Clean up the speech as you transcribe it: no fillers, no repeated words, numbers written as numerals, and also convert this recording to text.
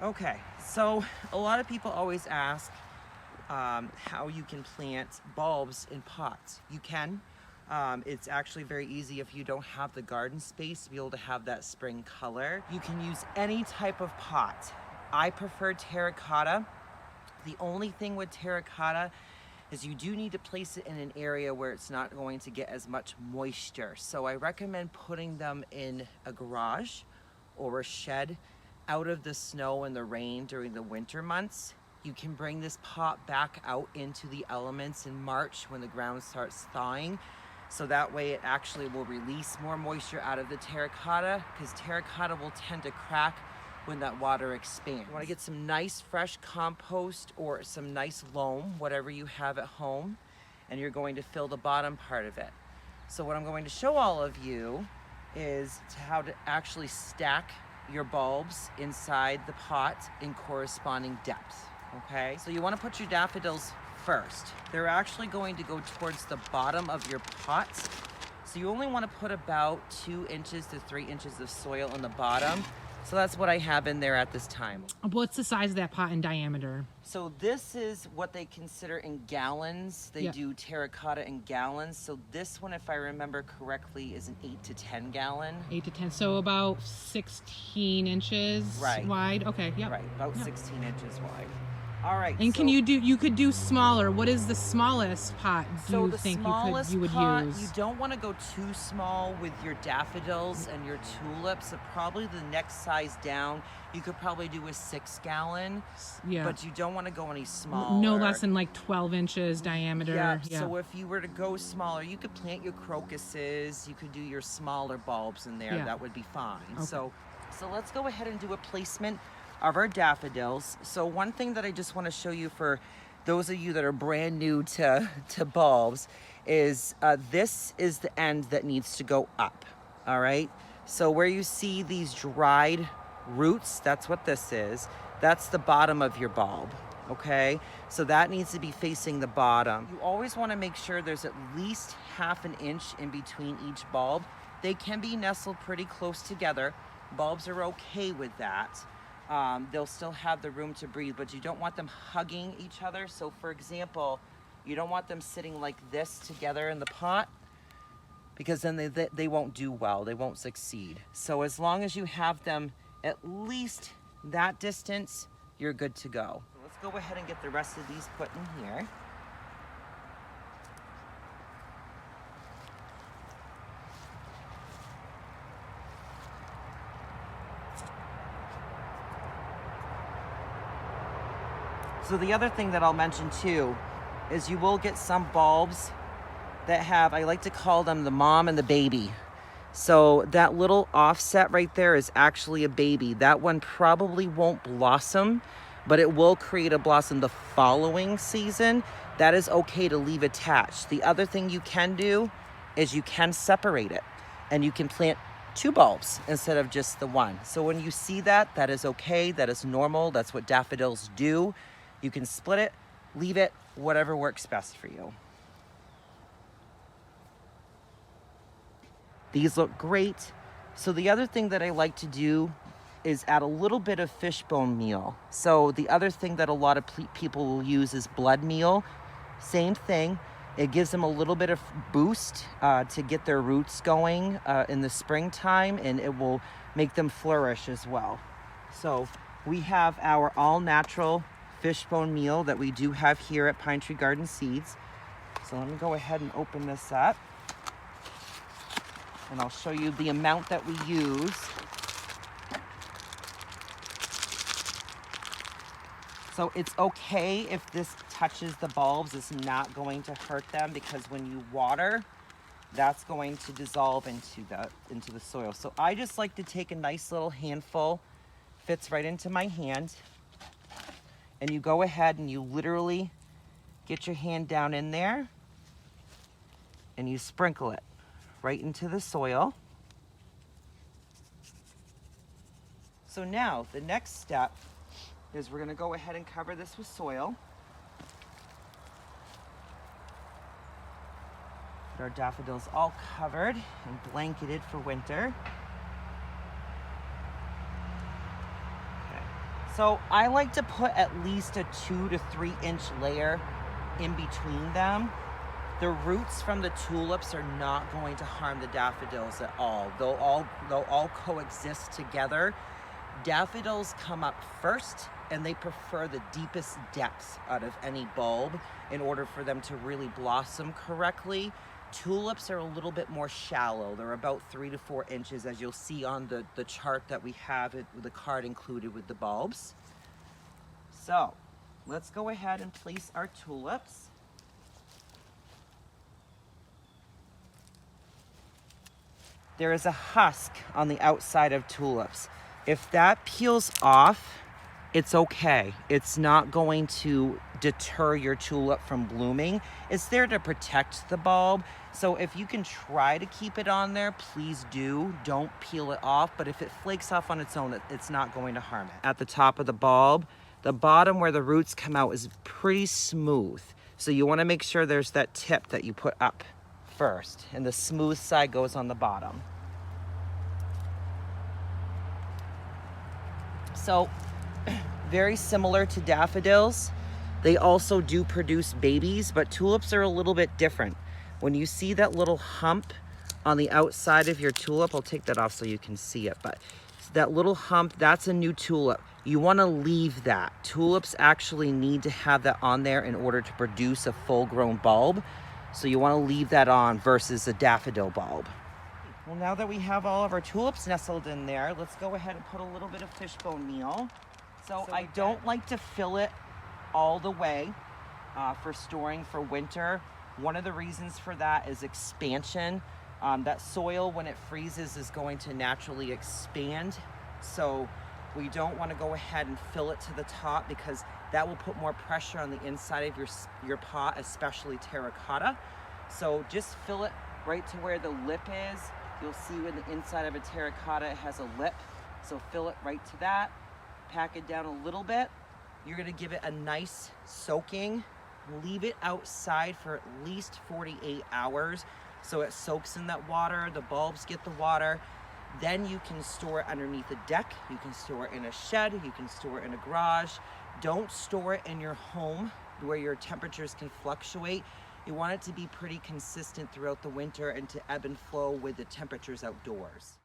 Okay, so a lot of people always ask how you can plant bulbs in pots. You can. It's actually very easy if you don't have the garden space to be able to have that spring color. You can use any type of pot. I prefer terracotta. The only thing with terracotta is you do need to place it in an area where it's not going to get as much moisture. So I recommend putting them in a garage or a shed out of the snow and the rain during the winter months. You can bring this pot back out into the elements in March when the ground starts thawing. So that way it actually will release more moisture out of the terracotta, because terracotta will tend to crack when that water expands. You want to get some nice fresh compost or some nice loam, whatever you have at home, and you're going to fill the bottom part of it. So what I'm going to show all of you is how to actually stack your bulbs inside the pot in corresponding depth, okay? So you want to put your daffodils first. They're actually going to go towards the bottom of your pot. So you only want to put about 2 inches to 3 inches of soil in the bottom. So that's what I have in there at this time. What's the size of that pot in diameter? So this is what they consider in gallons. They do terracotta in gallons. So this one, if I remember correctly, is an 8 to 10 gallon. 8 to 10, so about 16 inches wide. Okay, yep. Right, about 16 inches wide. All right. And so you could do smaller. What is the smallest pot So you the think smallest you would pot, use? you don't want to go too small with your daffodils and your tulips. So probably the next size down, you could probably do a 6 gallon. Yeah. But you don't want to go any smaller. No less than like 12 inches diameter. Yeah. So if you were to go smaller, you could plant your crocuses. You could do your smaller bulbs in there. Yeah. That would be fine. Okay. So let's go ahead and do a placement of our daffodils. So one thing that I just want to show you for those of you that are brand new to bulbs is this is the end that needs to go up. All right. So where you see these dried roots, that's what this is. That's the bottom of your bulb. Okay. So that needs to be facing the bottom. You always want to make sure there's at least ½ an inch in between each bulb. They can be nestled pretty close together. Bulbs are okay with that. They'll still have the room to breathe, but you don't want them hugging each other. So for example, you don't want them sitting like this together in the pot, because then they won't do well. They won't succeed. So as long as you have them at least that distance, you're good to go. So let's go ahead and get the rest of these put in here. So the other thing that I'll mention too is you will get some bulbs that have, I like to call them the mom and the baby. So that little offset right there is actually a baby. That one probably won't blossom, but it will create a blossom the following season. That is okay to leave attached. The other thing you can do is you can separate it, and you can plant 2 bulbs instead of just the one. So when you see that, that is okay. That is normal. That's what daffodils do. You can split it, leave it, whatever works best for you. These look great. So the other thing that I like to do is add a little bit of fishbone meal. So the other thing that a lot of people will use is blood meal. Same thing. It gives them a little bit of boost to get their roots going in the springtime, and it will make them flourish as well. So we have our all-natural fishbone meal that we do have here at Pinetree Garden Seeds. So let me go ahead and open this up, and I'll show you the amount that we use. So it's okay if this touches the bulbs. It's not going to hurt them, because when you water, that's going to dissolve into the soil. So I just like to take a nice little handful, fits right into my hand. And you go ahead and you literally get your hand down in there and you sprinkle it right into the soil. So now the next step is we're going to go ahead and cover this with soil. Get our daffodils all covered and blanketed for winter. So I like to put at least a 2 to 3 inch layer in between them. The roots from the tulips are not going to harm the daffodils at all. They'll all coexist together. Daffodils come up first, and they prefer the deepest depths out of any bulb in order for them to really blossom correctly. Tulips are a little bit more shallow. They're about 3 to 4 inches, as you'll see on the chart that we have, with the card included with the bulbs. So let's go ahead and place our tulips. There is a husk on the outside of tulips. If that peels off, it's okay. It's not going to deter your tulip from blooming. It's there to protect the bulb. So if you can try to keep it on there, please do. Don't peel it off, but if it flakes off on its own, it's not going to harm it. At the top of the bulb, the bottom where the roots come out is pretty smooth. So you want to make sure there's that tip that you put up first, and the smooth side goes on the bottom. So very similar to daffodils, they also do produce babies, but tulips are a little bit different. When you see that little hump on the outside of your tulip, I'll take that off so you can see it, but that little hump, that's a new tulip. You want to leave that. Tulips actually need to have that on there in order to produce a full-grown bulb. So you want to leave that on versus a daffodil bulb. Well, now that we have all of our tulips nestled in there, let's go ahead and put a little bit of fishbone meal. So I don't like to fill it all the way for storing for winter. One of the reasons for that is expansion. That soil, when it freezes, is going to naturally expand. So we don't want to go ahead and fill it to the top, because that will put more pressure on the inside of your pot, especially terracotta. So just fill it right to where the lip is. You'll see when the inside of a terracotta has a lip. So fill it right to that. Pack it down a little bit. You're going to give it a nice soaking. Leave it outside for at least 48 hours so it soaks in that water, the bulbs get the water. Then you can store it underneath a deck, you can store it in a shed, you can store it in a garage. Don't store it in your home where your temperatures can fluctuate. You want it to be pretty consistent throughout the winter and to ebb and flow with the temperatures outdoors.